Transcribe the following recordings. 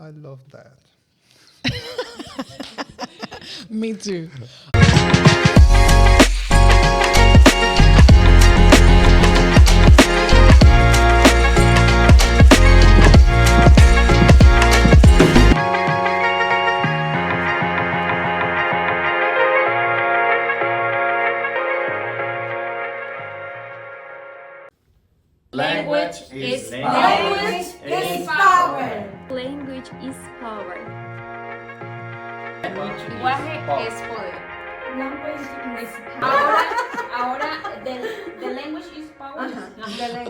I love that. Me too. Language is Language is power. Language is power. Lenguaje es poder. Language is Ahora, the language is power.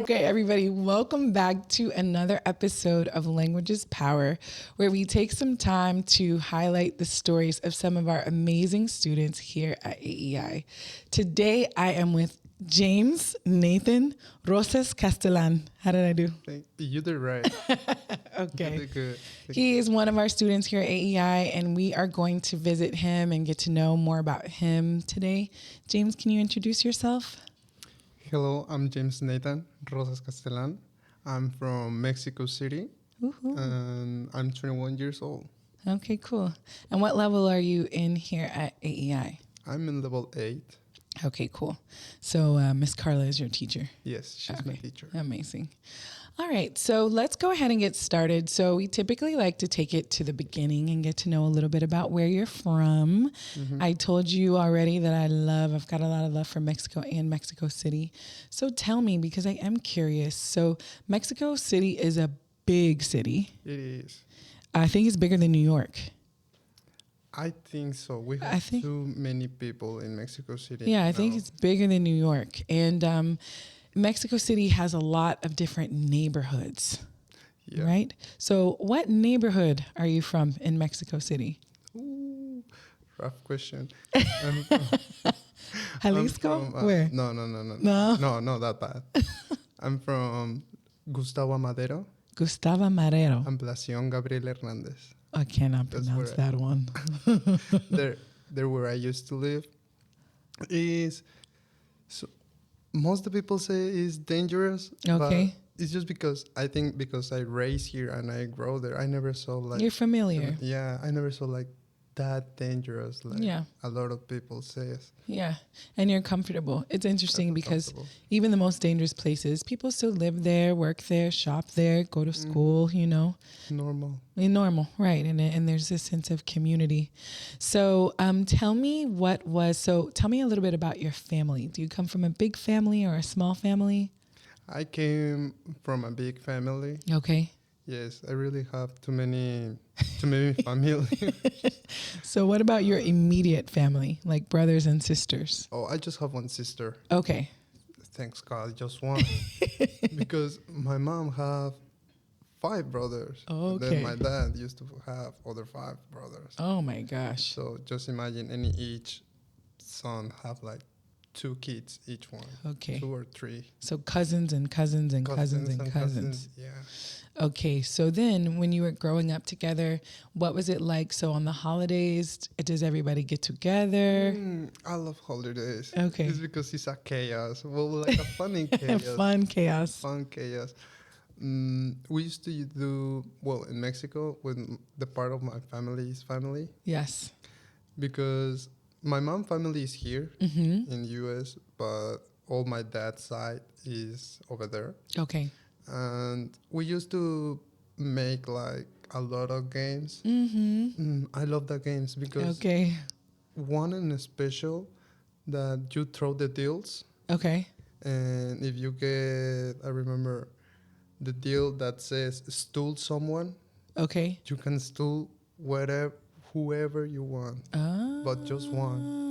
Okay, everybody, welcome back to another episode of Languages Power, where we take some time to highlight the stories of some of our amazing students here at AEI. Today, I am with James Nathan Rosas Castelan. How did I do? You did right. Okay. You did good. He is one of our students here at AEI, and we are going to visit him and get to know more about him today. James, can you introduce yourself? Hello, I'm James Nathan Rosas Castelan. I'm from Mexico City, and I'm 21 years old. Okay, cool. And what level are you in here at AEI? I'm in level 8. Okay, cool. So Miss Carla is your teacher. Yes, she's my teacher. Amazing. All right, so let's go ahead and get started. So we typically like to take it to the beginning and get to know a little bit about where you're from. I told you already that I've got a lot of love for Mexico and Mexico City. So tell me, because I am curious. So Mexico City is a big city. It is. I think it's bigger than New York. I think so. We have too many people in Mexico City. Yeah, I think it's bigger than New York. And Mexico City has a lot of different neighborhoods, right? So what neighborhood are you from in Mexico City? Ooh, rough question. Jalisco? Where? No, not that bad. I'm from Gustavo Madero Gustavo Madero. and Blación Gabriel Hernández. I cannot That's pronounce where that one. There where I used to live is so most of the people say it's dangerous. Okay. But it's just because I think because I raised here and I grow there, I never saw like You're familiar. Yeah, I never saw like that dangerous like a lot of people say. Yeah. And you're comfortable. It's interesting because comfortable. even the most dangerous places, people still live there, work there, shop there, go to school, you know. Normal. Normal, right. And there's this sense of community. So tell me tell me a little bit about your family. Do you come from a big family or a small family? I came from a big family. Okay. Yes, I really have too many family. So what about your immediate family, like brothers and sisters? Oh, I just have one sister. Okay. Thanks God, just one. Because my mom have 5 brothers. Oh, And okay. then my dad used to have other 5 brothers. Oh my gosh. So just imagine each son have like 2 kids each one. Okay. 2 or 3. So cousins and cousins and cousins and cousins. Yeah. Okay. So then when you were growing up together, what was it like? So on the holidays, does everybody get together? I love holidays. Okay. It's because it's a chaos. Well, like a funny chaos. Fun chaos. Fun chaos. We used to do, well, in Mexico, when the part of my family is family. Yes. Because my mom family is here in U.S., but all my dad's side is over there. Okay. And we used to make like a lot of games. I love the games because one in special that you throw the deals. Okay. And if you get, I remember the deal that says stool someone. Okay. You can stool whoever you want, but just one.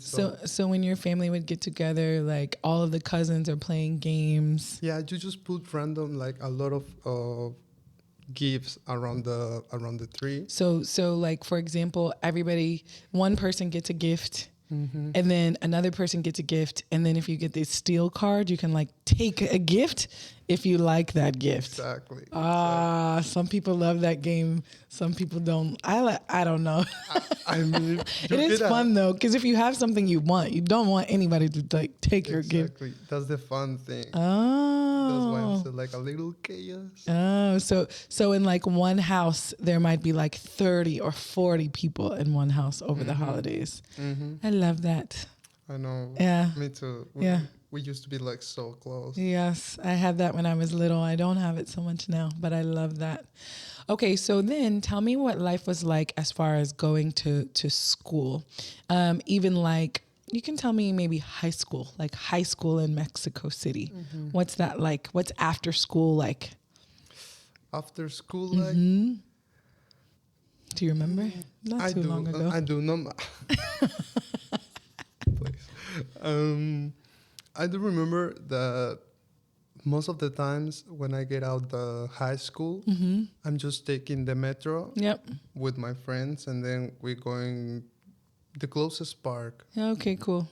So when your family would get together, like all of the cousins are playing games. Yeah, you just put random, like a lot of gifts around the tree. So like, for example, one person gets a gift. And then another person gets a gift, and then if you get this steel card, you can like take a gift if you like that gift. Exactly. Some people love that game. Some people don't. I don't know. I mean, it is fun though, because if you have something you want, you don't want anybody to like take your gift. Exactly. That's the fun thing. That's why I'm like a little chaos. Oh, so in like one house, there might be like 30 or 40 people in one house over the holidays. I love that. I know. Yeah. Me too. We used to be like so close. Yes, I had that when I was little. I don't have it so much now, but I love that. Okay, so then tell me what life was like as far as going to school. Even like, you can tell me maybe high school in Mexico City. What's that like? What's after school like? After school, like? Do you remember? Not too long ago. I do. No, please. I do remember that most of the times when I get out the high school, I'm just taking the metro with my friends, and then we're going the closest park. Okay, cool.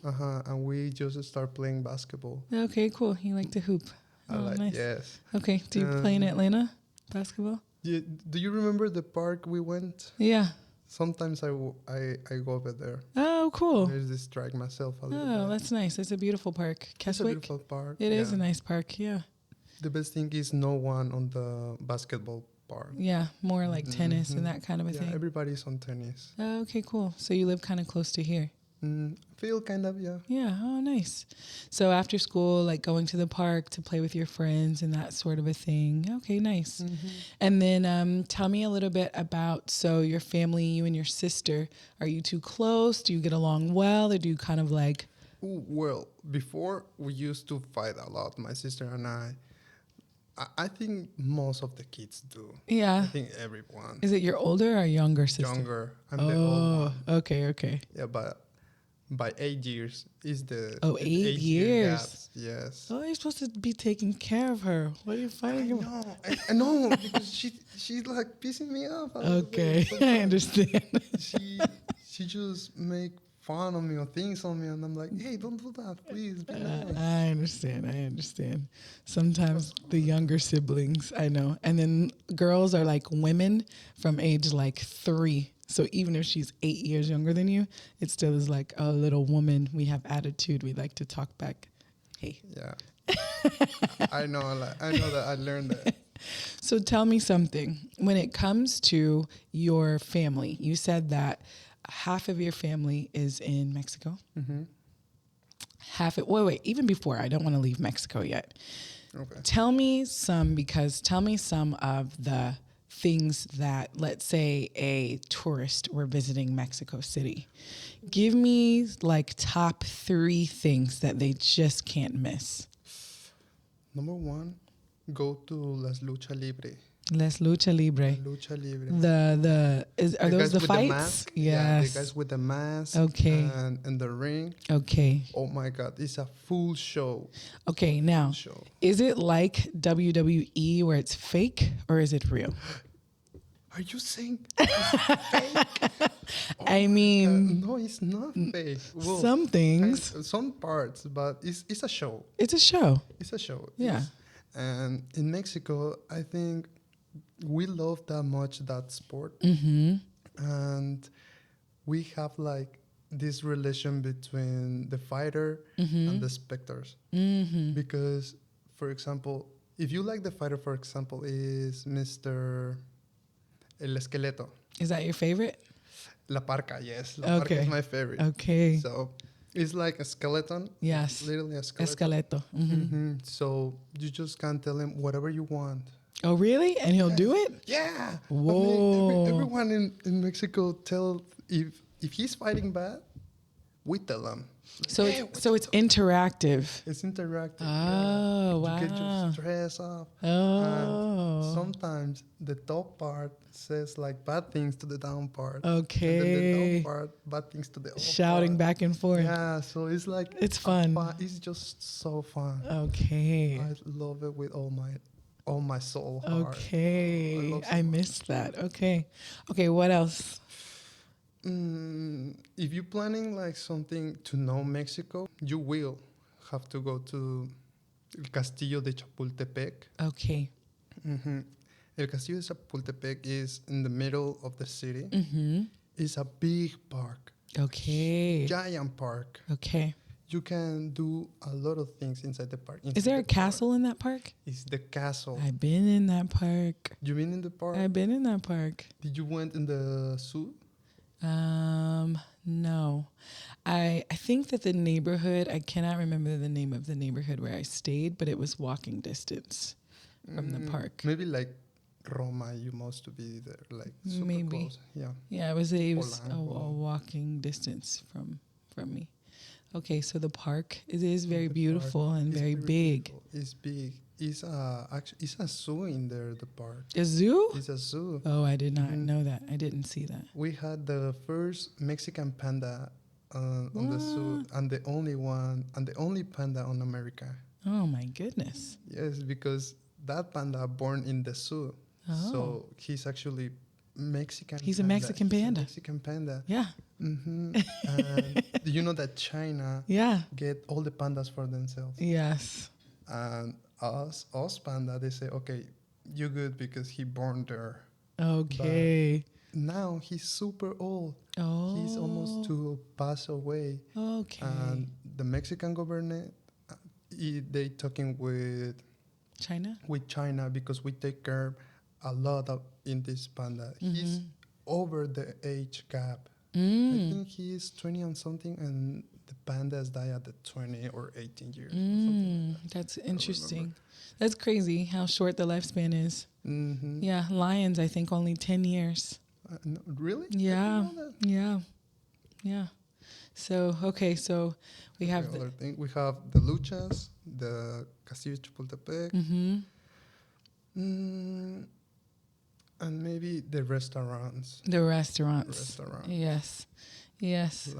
And we just start playing basketball. Okay, cool. You like to hoop. Nice. Yes. Okay. Do you play in Atlanta basketball? Do you remember the park we went? Yeah. Sometimes I go over there. Oh, cool. I distract myself a little Oh, bit. that's nice. It's a beautiful park. It's a Keswick? beautiful park. It is a nice park, yeah. The best thing is no one on the basketball park. Yeah, more like tennis and that kind of a Yeah, thing. everybody's on tennis. Oh, okay, cool. So you live kind of close to here. Feel kind of, yeah. Yeah, oh, nice. So after school, like going to the park to play with your friends and that sort of a thing. Okay, nice. And then tell me a little bit about, so your family, you and your sister, are you too close? Do you get along well? Or do you kind of like... Well, before we used to fight a lot, my sister and I think most of the kids do. Yeah. I think everyone. Is it your older or younger sister? Younger. I'm the old one. Okay. Yeah, but by 8 years is the... Oh, 8 years? Yes. Oh, you're supposed to be taking care of her. What are you fighting about? No, I know, because she's like pissing me off. Okay, I understand. She just make fun of me or things on me, and I'm like, hey, don't do that, please. Be nice. I understand. Sometimes the younger siblings, I know. And then girls are like women from age like 3. So even if she's 8 years younger than you, it still is like a little woman. We have attitude. We like to talk back. Hey. Yeah. I know that. I learned that. So tell me something. When it comes to your family, you said that half of your family is in Mexico. Wait, even before, I don't want to leave Mexico yet. Okay. Tell me some of the things that, let's say, a tourist were visiting Mexico City. Give me like top 3 things that they just can't miss. Number 1, go to Las Lucha Libre. Les Lucha Libre. Lucha Libre. Are those the fights? The mask? Yes. Yeah, the guys with the mask. Okay. And the ring. Okay. Oh my God, it's a full show. Okay, now, is it like WWE where it's fake or is it real? Are you saying it's fake? I mean... no, it's not fake. Well, some things. Some parts, but it's a show. It's a show. It's a show. Yeah. Yes. And in Mexico, I think we love that much that sport. And we have like this relation between the fighter and the spectators. Because, for example, if you like the fighter, for example, is Mr. El Esqueleto. Is that your favorite? La Parca, yes. La Parca is my favorite. Okay. So it's like a skeleton. Yes. Literally a skeleton. Esqueleto. So you just can tell him whatever you want. Oh, really? And he'll do it? Yeah. Whoa. I mean, everyone in Mexico tell if he's fighting bad, we tell him. So Hey, it's interactive. It's interactive. Oh, wow. You get your stress off. Oh. And sometimes the top part says like bad things to the down part. Okay. And then the down part, bad things to the up Shouting part. back and forth. Yeah, so it's like... It's fun. It's just so fun. Okay. I love it with all my soul heart. Okay. I missed that. Okay. Okay, what else? If you're planning like something to know Mexico, you will have to go to El Castillo de Chapultepec. Okay. El Castillo de Chapultepec is in the middle of the city. It's a big park. Okay. Giant park. Okay. you can do a lot of things inside the park. Is there a castle in that park? It's the castle. I've been in that park. You been in the park? I've been in that park. Did you went in the zoo? No. I think that the neighborhood, I cannot remember the name of the neighborhood where I stayed, but it was walking distance from the park. Maybe like Roma, you must be there, like super Maybe. close. Yeah. Yeah, it was a Polanco. walking distance from me. Okay, so the park, it is very The beautiful park and is very big. beautiful. It's big. It's actually it's a zoo in there. The park. A zoo? It's a zoo. Oh, I did not know that. I didn't see that. We had the first Mexican panda on the zoo, and the only one, and the only panda on America. Oh my goodness. Yes, because that panda born in the zoo, so he's actually Mexican. He's a panda. Mexican He's panda. a Mexican panda. Yeah. And do you know that China Yeah. get all the pandas for themselves? Yes. And us panda, they say, okay, you good because he born there. Okay. Now he's super old. Oh. He's almost to pass away. Okay. And the Mexican government, they talking with China? because we take care a lot of in this panda. He's over the age gap. I think he's 20 and something, and the pandas die at the 20 or 18 years. Or something like that. That's interesting. That's crazy how short the lifespan is. Yeah, lions, I think only 10 years. No, really? Yeah. I didn't know that. Yeah. Yeah. So, okay, so we have The other thing, we have the luchas, the Castillo Chapultepec, and maybe the restaurants. the restaurants. Yes. Yes.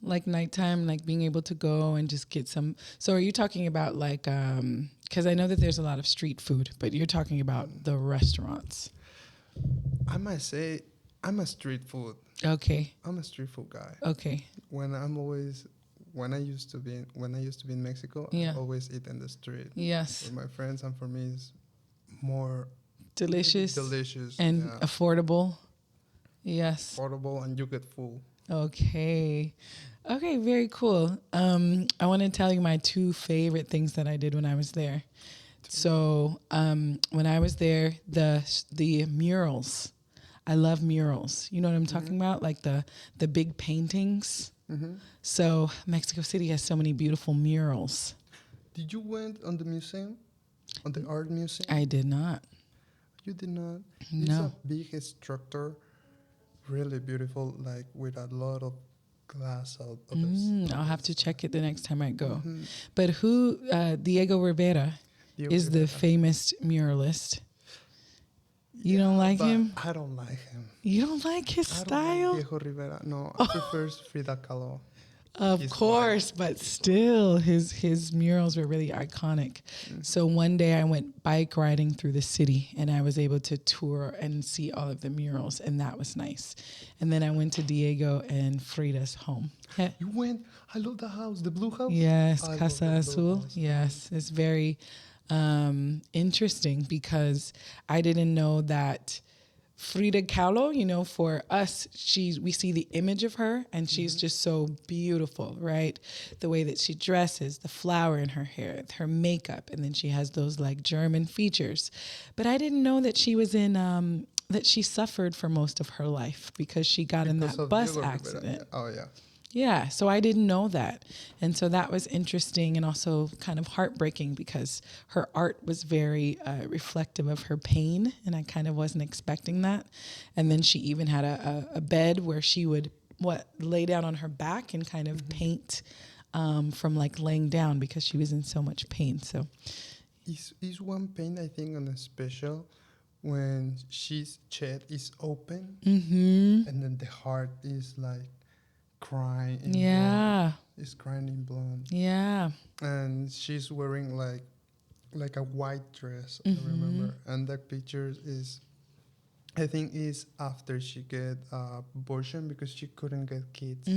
Like nighttime, like being able to go and just get some. So are you talking about like, because I know that there's a lot of street food, but you're talking about the restaurants. I might say I'm a street food. Okay. I'm a street food guy. Okay. When I used to be in Mexico, Yeah. I always eat in the street Yes. with my friends, and for me it's more Delicious and yeah. affordable. Yes. Affordable, and you get full. Okay. Okay, very cool. I want to tell you my two favorite things that I did when I was there. So, when I was there, the murals. I love murals. You know what I'm talking about? Like the big paintings. So, Mexico City has so many beautiful murals. Did you went on the museum? On the art museum? I did not. You did not? No. It's a big structure, really beautiful, like with a lot of glass out of it. I'll have to check it the next time I go. But who, Diego Rivera is the famous muralist. You don't like him? I don't like him. You don't like his I don't style? like Diego Rivera. No, I prefer Frida Kahlo. Of He's course, but still, his murals were really iconic. So one day I went bike riding through the city, and I was able to tour and see all of the murals, and that was nice. And then I went to Diego and Frida's home. You went? I love the house, the blue house. Yes, I love Casa the blue Azul. house. Yes, it's very interesting because I didn't know that Frida Kahlo, you know, for us, we see the image of her and she's just so beautiful, right? The way that she dresses, the flower in her hair, her makeup, and then she has those like German features. But I didn't know that she was in, that she suffered for most of her life because she got in that bus Diego Rivera. accident. Oh, yeah. Yeah, so I didn't know that. And so that was interesting and also kind of heartbreaking because her art was very reflective of her pain, and I kind of wasn't expecting that. And then she even had a bed where she would lay down on her back and kind of paint from like laying down because she was in so much pain. So Is one paint, I think, on a special when she's chest is open and then the heart is like crying in blood. It's crying in blood. Yeah. And she's wearing like a white dress, I remember. And that picture is, I think, is after she get abortion because she couldn't get kids.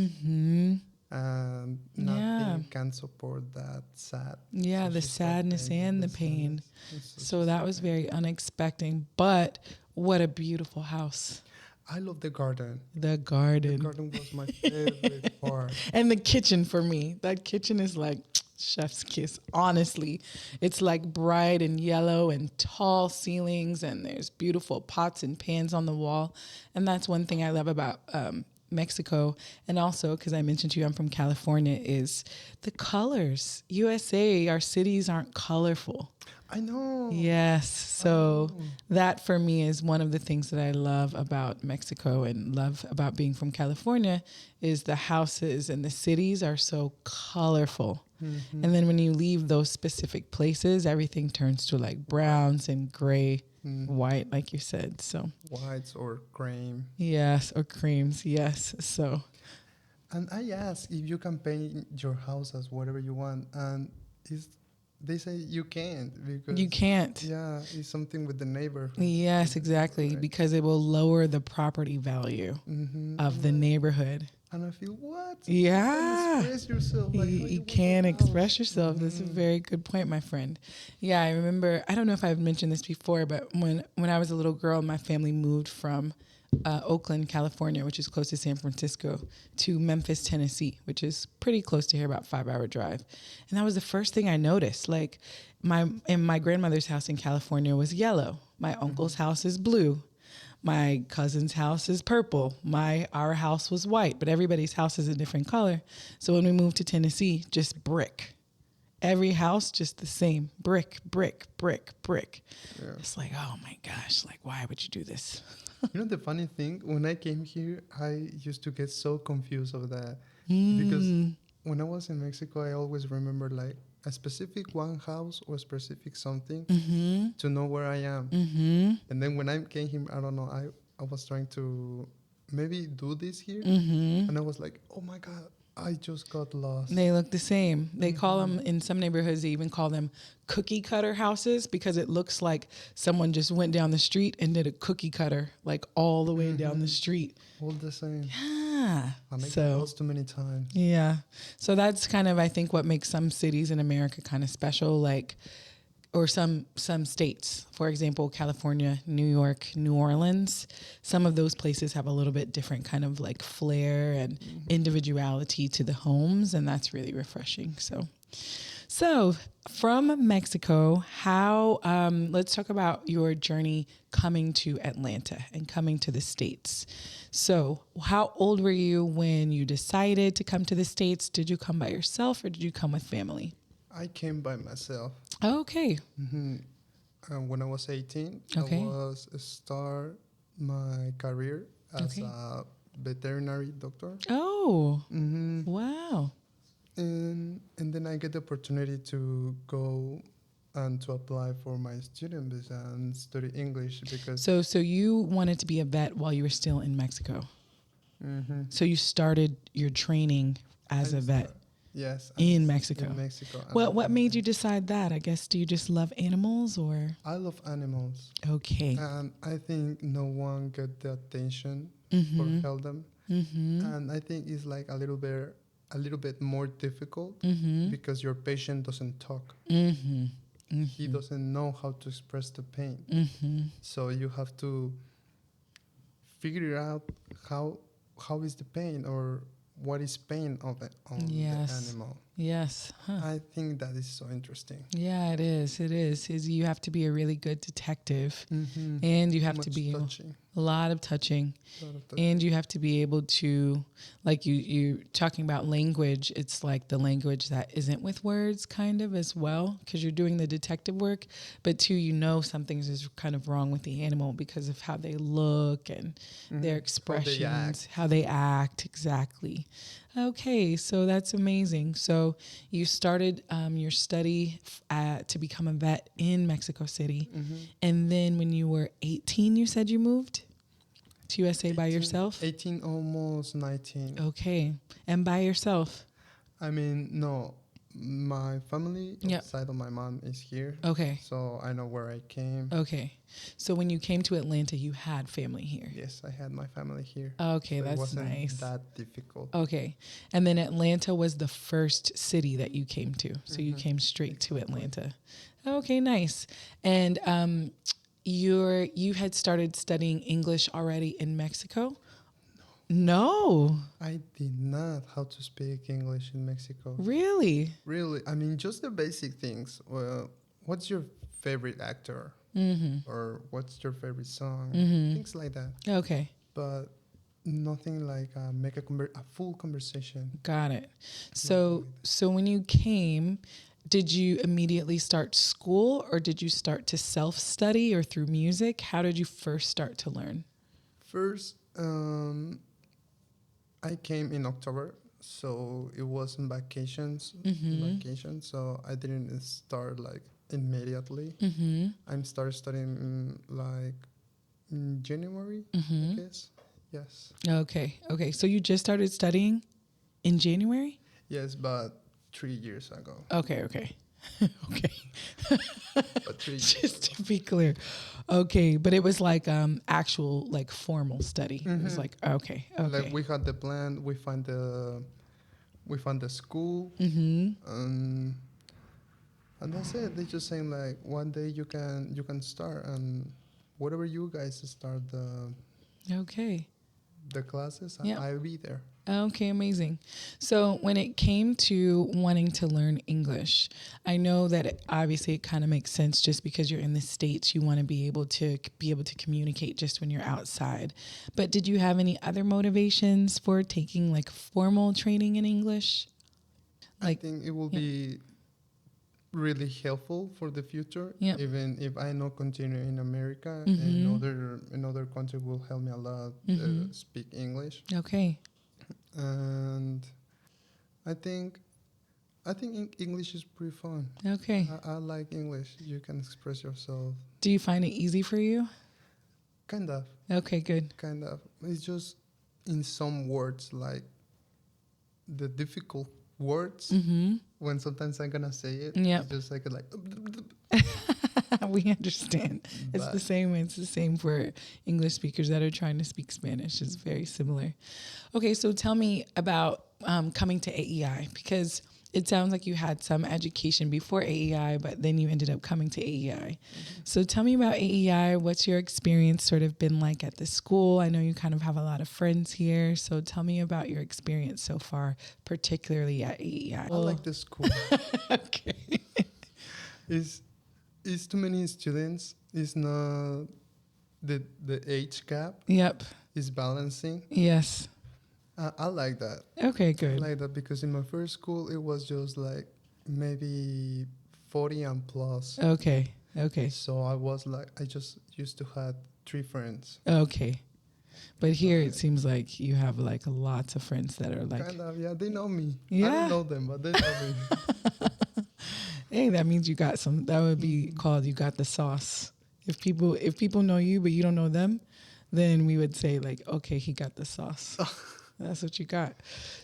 And nothing can support that sad. Yeah, So the she started sadness painting and the pain. sadness. So that was very unexpected, but what a beautiful house. I love the garden. The The garden. garden was my favorite part. And the kitchen for me. That kitchen is like chef's kiss. Honestly, it's like bright and yellow and tall ceilings, and there's beautiful pots and pans on the wall. And that's one thing I love about Mexico. And also, because I mentioned to you, I'm from California, is the colors. USA, our cities aren't colorful. I know. Yes. So that for me is one of the things that I love about Mexico and love about being from California is the houses and the cities are so colorful. Mm-hmm. And then when you leave those specific places, everything turns to like browns and gray, white, like you said. So Whites or cream. yes, or creams. Yes. So. And I asked if you can paint your house as whatever you want, and they say you can't because You can't. Yeah, it's something with the neighborhood. Yes, exactly, Right. because it will lower the property value of the neighborhood. And I feel what? Yeah. You can express yourself. Like, You how you can want your express house. yourself. That's a very good point, my friend. Yeah, I remember, I don't know if I've mentioned this before, but when I was a little girl, my family moved from Oakland, California, which is close to San Francisco, to Memphis, Tennessee, which is pretty close to here, about 5-hour drive. And that was the first thing I noticed. Like my grandmother's house in California was yellow. My uncle's house is blue. My cousin's house is purple. Our house was white, but everybody's house is a different color. So when we moved to Tennessee, just brick. Every house just the same. Brick, brick, brick, brick. Yeah. It's like, oh my gosh, like why would you do this? You know the funny thing, when I came here, I used to get so confused of that because when I was in Mexico, I always remember like a specific one house or specific something to know where I am. And then when I came here, I don't know, I was trying to maybe do this here, and I was like, oh my God, I just got lost. They look the same. They call them, in some neighborhoods, they even call them cookie cutter houses because it looks like someone just went down the street and did a cookie cutter, like all the way down the street. All the same. Yeah. I make So, lost too many times. yeah. So that's kind of, I think, what makes some cities in America kind of special, like, or some states. For example, California, New York, New Orleans. Some of those places have a little bit different kind of like flair and individuality to the homes, and that's really refreshing. So from Mexico, how, let's talk about your journey coming to Atlanta and coming to the States. So how old were you when you decided to come to the States? Did you come by yourself or did you come with family? I came by myself. Okay. When I was 18, Okay. I was start my career as a veterinary doctor. Oh, wow. And then I get the opportunity to go and to apply for my student visa and study English because So you wanted to be a vet while you were still in Mexico. So you started your training as a vet yes, in Mexico. in Mexico. What made you decide that? I guess, do you just love animals or? I love animals, Okay. and I think no one get the attention for help them. And I think it's like a little bit more difficult because your patient doesn't talk. He doesn't know how to express the pain. So you have to figure out how is the pain or what is pain on the animal. Yes. Huh. I think that is so interesting. Yeah, it is. It is you have to be a really good detective, and you have to be touching. a lot of touching, and you have to be able to, like you talking about language. It's like the language that isn't with words, kind of as well, because you're doing the detective work. But too, something is kind of wrong with the animal because of how they look and their expressions, how they act. Exactly. Okay, so that's amazing. So you started your study to become a vet in Mexico City. And then when you were 18, you said you moved to USA by yourself? 18, almost 19. Okay. And by yourself? I mean, no. My family, side of my mom, is here. Okay. So I know where I came. Okay. So when you came to Atlanta, you had family here? Yes, I had my family here. Okay, so that's it wasn't nice. that difficult. Okay. And then Atlanta was the first city that you came to. So you came straight to Atlanta. Okay, nice. And you had started studying English already in Mexico? No. I did not how to speak English in Mexico. Really? Really, I mean, just the basic things. Well, what's your favorite actor? Or what's your favorite song? Things like that. Okay. But nothing like make a full conversation. Got it. So when you came, did you immediately start school, or did you start to self-study, or through music? How did you first start to learn? First, I came in October, so it was in vacations. So I didn't start like immediately. I started studying like in January, I guess. Yes. Okay. So you just started studying in January? Yes, but 3 years ago. Okay. Okay. But 3 years Just to be clear. Okay, but it was like actual like formal study. It was like okay. Like we had the plan, we found the school, and that's it. They just saying like one day you can start, and whatever you guys start the classes, Yeah. I'll be there. Okay, amazing. So when it came to wanting to learn English, I know that obviously it kind of makes sense just because you're in the States, you want to be able to communicate just when you're outside. But did you have any other motivations for taking like formal training in English? I think it will be really helpful for the future. Yeah. Even if I not continue in America, another country will help me a lot speak English. Okay. And I think English is pretty fun. Okay. I like English. You can express yourself. Do you find it easy for you? Kind of. Okay, good. Kind of. It's just in some words, like the difficult words. When sometimes I'm gonna say it, Yep. it's just like We understand. It's But- the same. It's the same for English speakers that are trying to speak Spanish. It's very similar. Okay, so tell me about coming to AEI, because it sounds like you had some education before AEI, but then you ended up coming to AEI. So tell me about AEI. What's your experience sort of been like at the school? I know you kind of have a lot of friends here. So tell me about your experience so far, particularly at AEI. I like the school. Okay. It's too many students. It's not the age gap Yep. is balancing. Yes. I like that. Okay, I good. like that because in my first school it was just like maybe 40 and plus. Okay. So I just used to have 3 friends. Okay. But here it seems like you have like lots of friends that are like, Kind of, yeah, they know me. I Yeah. don't know them, but they know me. hey, that means you got some, that would be called you got the sauce. If people know you, but you don't know them, then we would say like, okay, he got the sauce. That's what you got.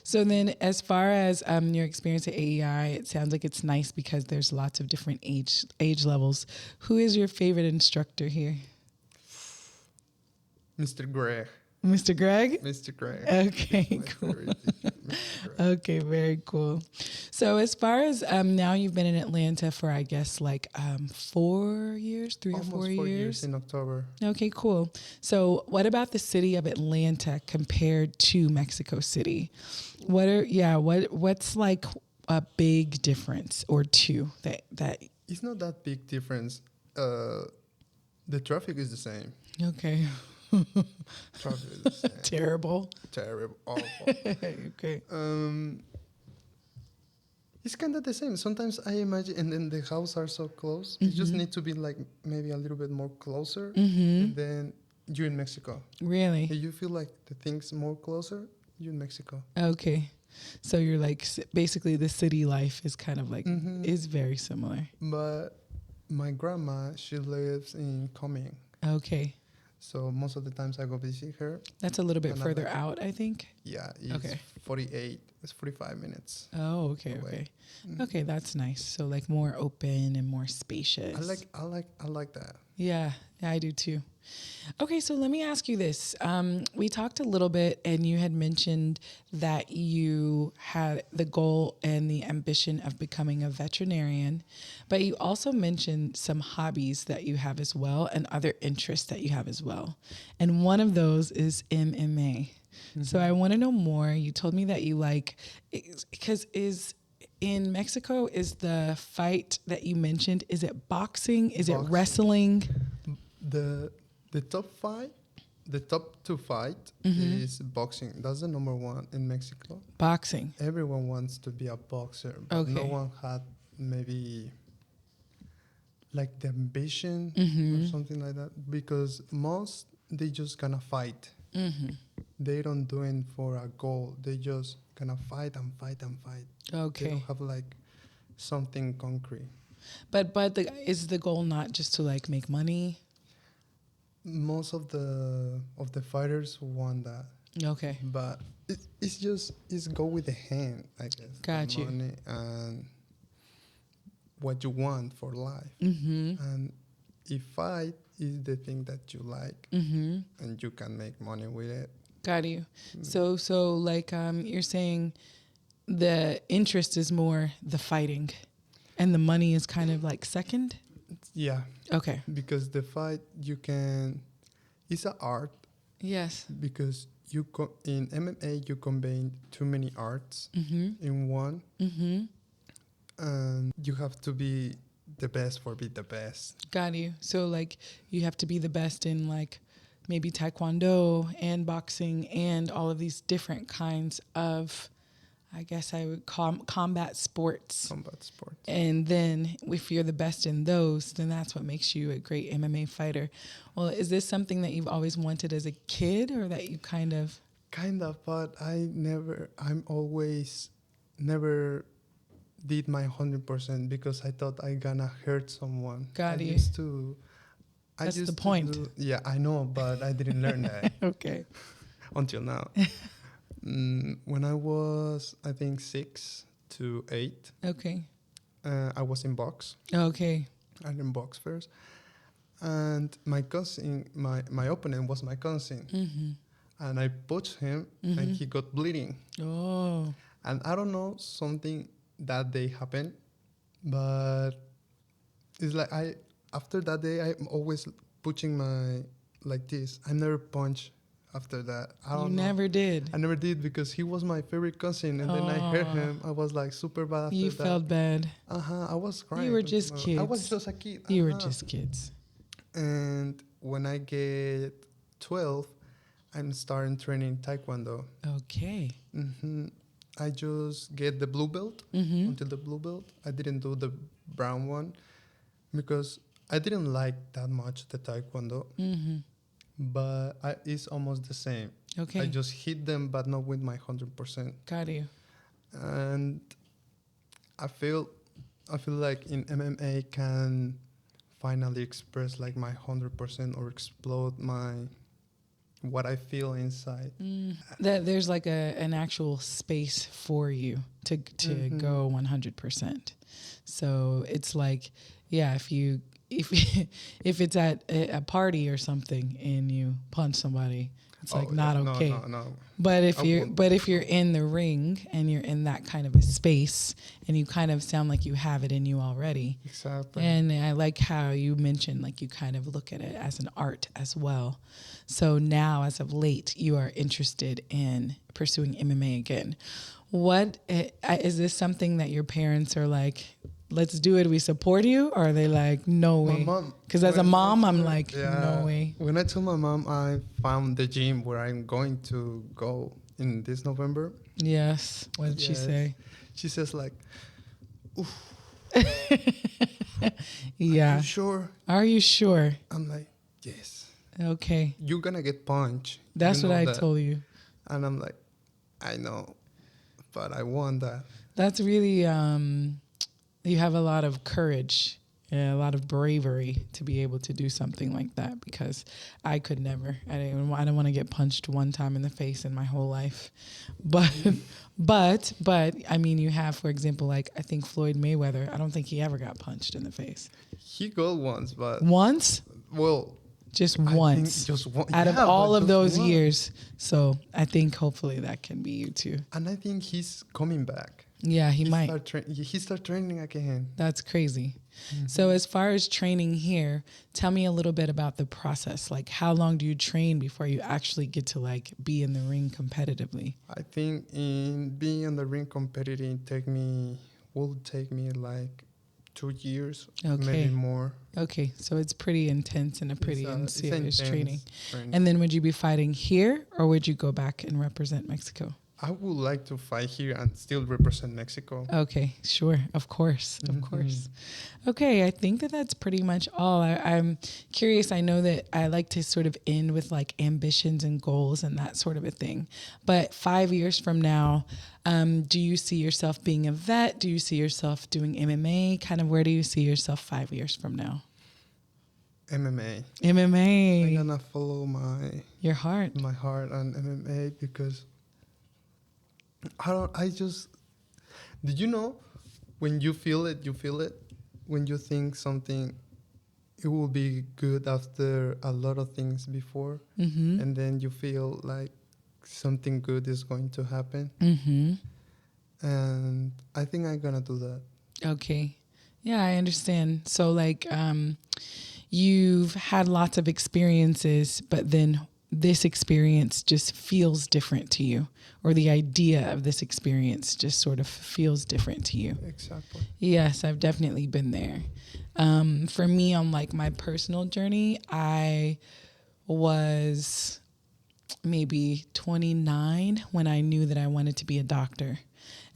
So then as far as your experience at AEI, it sounds like it's nice because there's lots of different age levels. Who is your favorite instructor here? Mr. Greg. Mr. Greg? Mr. Greg. Okay, My cool. favorite teacher, Mr. Greg. Okay, very cool. So as far as now you've been in Atlanta for, I guess, like 4 years, 3 Almost or 4 4 years. years in October. Okay, cool. So what about the city of Atlanta compared to Mexico City? What's like a big difference or two that It's not that big difference. The traffic is the same. okay. Traffic is the same. Terrible. Terrible. Awful. Okay. It's kind of the same. Sometimes I imagine, and then the houses are so close. You just need to be like maybe a little bit more closer, and then you're in Mexico. Really? If you feel like the things more closer, you're in Mexico. Okay. So you're like basically the city life is kind of like is very similar. But my grandma, she lives in Coming. Okay. So most of the times I go visit her. That's a little bit And further out, I think. Yeah, it's Okay. 45 minutes. Oh, okay, away. okay. Okay, that's nice. So like more open and more spacious. I like that. Yeah, I do too. Okay, so let me ask you this. We talked a little bit, and you had mentioned that you had the goal and the ambition of becoming a veterinarian, but you also mentioned some hobbies that you have as well and other interests that you have as well. And one of those is MMA. So I want to know more. You told me that you like, because in Mexico, is the fight that you mentioned, is it boxing? Is it wrestling? The top two fight is boxing. That's the number one in Mexico. Boxing. Everyone wants to be a boxer, but no one had maybe like the ambition or something like that, because most they just gonna fight. They don't do it for a goal. They just gonna fight and fight and fight. Okay. They don't have like something concrete. But is the goal not just to like make money? Most of the fighters want that. Okay. But it's go with the hand, I guess. Got the you. Money and what you want for life. And if fight is the thing that you like, and you can make money with it. Got you. So like you're saying the interest is more the fighting and the money is kind of like second? Yeah. Okay. Because the fight it's an art, Yes. because in MMA you combine too many arts in one, and you have to be the best for be the best. Got you. So like you have to be the best in like maybe taekwondo and boxing and all of these different kinds of, I guess I would call combat sports. Combat sports. And then if you're the best in those, then that's what makes you a great MMA fighter. Well, is this something that you've always wanted as a kid, or that you kind of... But I'm always never did my 100% because I thought I gonna hurt someone. Got you. That's the point. Yeah, I know, but I didn't learn that. Okay. Until now. When I was, I think, 6 to 8, Okay. I was in box. Okay. I didn't box first. And my cousin, my opponent was my cousin. And I punched him and he got bleeding. Oh. And I don't know, something that day happened, but it's like after that day, I'm always pushing like this. I never punched after that. I don't know. Never did. I never did because he was my favorite cousin, and then I hurt him. I was like super bad after that. You felt bad. I was crying. You were just kids. I was just a kid. You were just kids. And when I get 12, I'm starting training taekwondo. Okay. I just get the blue belt until the blue belt. I didn't do the brown one because I didn't like that much the taekwondo. But it's almost the same. Okay. I just hit them, but not with my 100%. Got you. And I feel like in MMA can finally express like my 100% or explode what I feel inside. That there's like an actual space for you to go 100%. So it's like, yeah, if it's at a party or something and you punch somebody, it's like not okay. No. But if you're in the ring and you're in that kind of a space and you kind of sound like you have it in you already. Exactly. And I like how you mentioned like you kind of look at it as an art as well. So now, as of late, you are interested in pursuing MMA again. What is this something that your parents are like, let's do it, we support you? Or are they like, no way? Because as a mom, I'm like, no way. When I told my mom I found the gym where I'm going to go in this November. Yes. What did she say? She says like, oof. Yeah. Are you sure? Are you sure? I'm like, yes. Okay. You're going to get punched. That's what I told you. And I'm like, I know, but I want that. That's really, you have a lot of courage, a lot of bravery to be able to do something like that, because I could never. I don't want to get punched one time in the face in my whole life. But I mean, you have, for example, like I think Floyd Mayweather, I don't think he ever got punched in the face. He got once, but... Once? Well... Just I once. think just one, Out of yeah, all but of just those one. years. So I think hopefully that can be you too. And I think he's coming back. Yeah, he might. He start training again. That's crazy. So as far as training here, tell me a little bit about the process. Like, how long do you train before you actually get to like be in the ring competitively? I think in being in the ring competitive will take me like 2 years, Okay. maybe more. Okay, so it's pretty intense and a pretty It's serious intense training. training. And then would you be fighting here or would you go back and represent Mexico? I would like to fight here and still represent Mexico. Okay, sure. Of course. Of course. Okay, I think that that's pretty much all. I'm curious. I know that I like to sort of end with like ambitions and goals and that sort of a thing. But 5 years from now, do you see yourself being a vet? Do you see yourself doing MMA? Kind of where do you see yourself 5 years from now? MMA. MMA. I'm gonna follow Your heart. my heart on MMA because did you know when you feel it, when you think something, it will be good after a lot of things before, and then you feel like something good is going to happen. And I think I'm gonna do that. Okay. Yeah, I understand. So like you've had lots of experiences, but then this experience just feels different to you, or the idea of this experience just sort of feels different to you. Exactly. Yes, I've definitely been there. For me, on like my personal journey, I was maybe 29 when I knew that I wanted to be a doctor.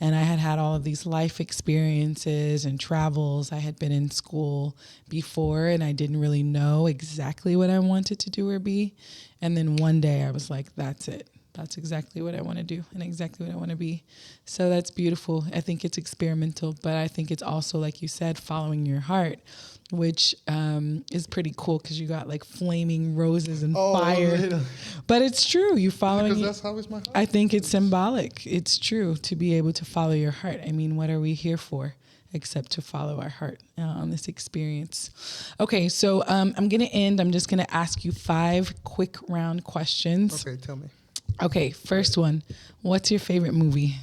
And I had all of these life experiences and travels. I had been in school before and I didn't really know exactly what I wanted to do or be. And then one day I was like, that's it. That's exactly what I want to do and exactly what I want to be. So that's beautiful. I think it's experimental, but I think it's also, like you said, following your heart, which is pretty cool because you got like flaming roses and fire. Little. But it's true. You following. Because that's how is my heart. I think it's symbolic. It's true to be able to follow your heart. I mean, what are we here for except to follow our heart on this experience? Okay, so I'm going to end. I'm just going to ask you 5 quick round questions. Okay, tell me. Okay, first one. What's your favorite movie?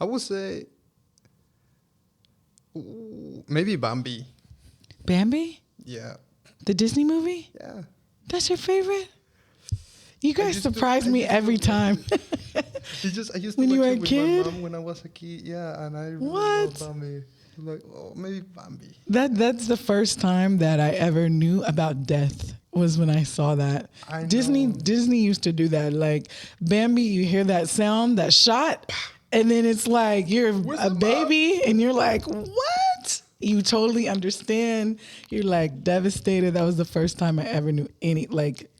I would say maybe Bambi. Bambi? Yeah. The Disney movie? Yeah. That's your favorite? You guys used to- surprise I me used to every love time. I used to When you watch were it a with kid? my mom when I was a kid. Yeah, and I really What? love Bambi. Like, maybe Bambi. That's the first time that I ever knew about death was when I saw that. I Disney know. used to do that. Like Bambi, you hear that sound, that shot, and then it's like you're a baby and you're like, what? You totally understand. You're like devastated. That was the first time I ever knew any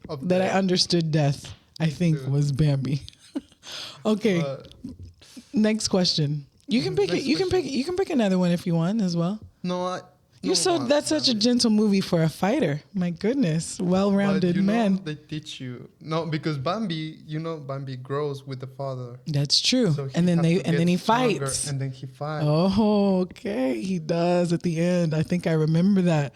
Of that I death. understood death, I think too. was Bambi. Okay. Next question. You can pick it. Next You can pick. question. You can pick another one if you want as well. That's such a gentle movie for a fighter. My goodness, well-rounded man. They teach you because Bambi, Bambi grows with the father. That's true. So And then has to get he stronger, fights. and then he fights. Oh, okay. He does at the end. I think I remember that.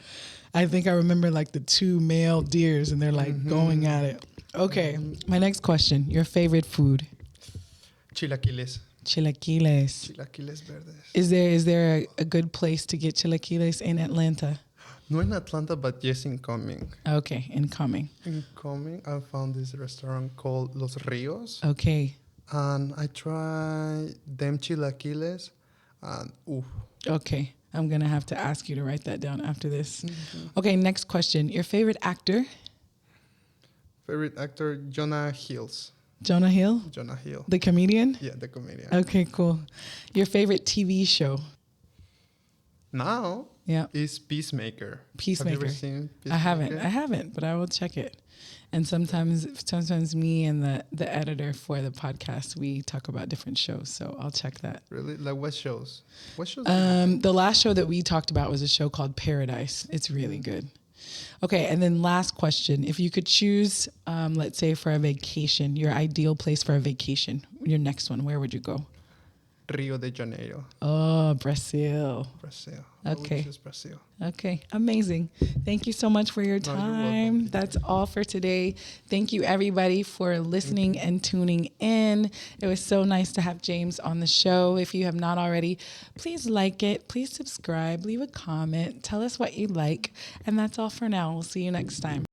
I think I remember like the 2 male deers and they're like going at it. Okay. My next question. Your favorite food? Chilaquiles. Chilaquiles. Chilaquiles verdes. Is there a good place to get chilaquiles in Atlanta? No in Atlanta, but yes in coming. Okay, incoming. In coming, I found this restaurant called Los Rios. Okay. And I tried them chilaquiles. And Okay. I'm going to have to ask you to write that down after this. Okay, next question. Your favorite actor? favorite actor, Jonah Hills. Jonah Hill? Jonah Hill. The comedian? Yeah, the comedian. Okay, cool. Your favorite TV show? Now Yeah. is Peacemaker. Peacemaker. Have you ever seen Peacemaker? I haven't, but I will check it. And sometimes me and the editor for the podcast, we talk about different shows, so I'll check that. Really? Like what shows? What shows? The last show that we talked about was a show called Paradise. It's really good. Okay, and then last question. If you could choose, let's say for a vacation, your ideal place for a vacation, your next one, where would you go? Rio de Janeiro. Oh, Brazil. Brazil. Okay. Which is Brazil. Okay, amazing. Thank you so much for your No, you're time. welcome. That's all for today. Thank you, everybody, for listening and tuning in. It was so nice to have James on the show. If you have not already, please like it. Please subscribe. Leave a comment. Tell us what you like. And that's all for now. We'll see you next time.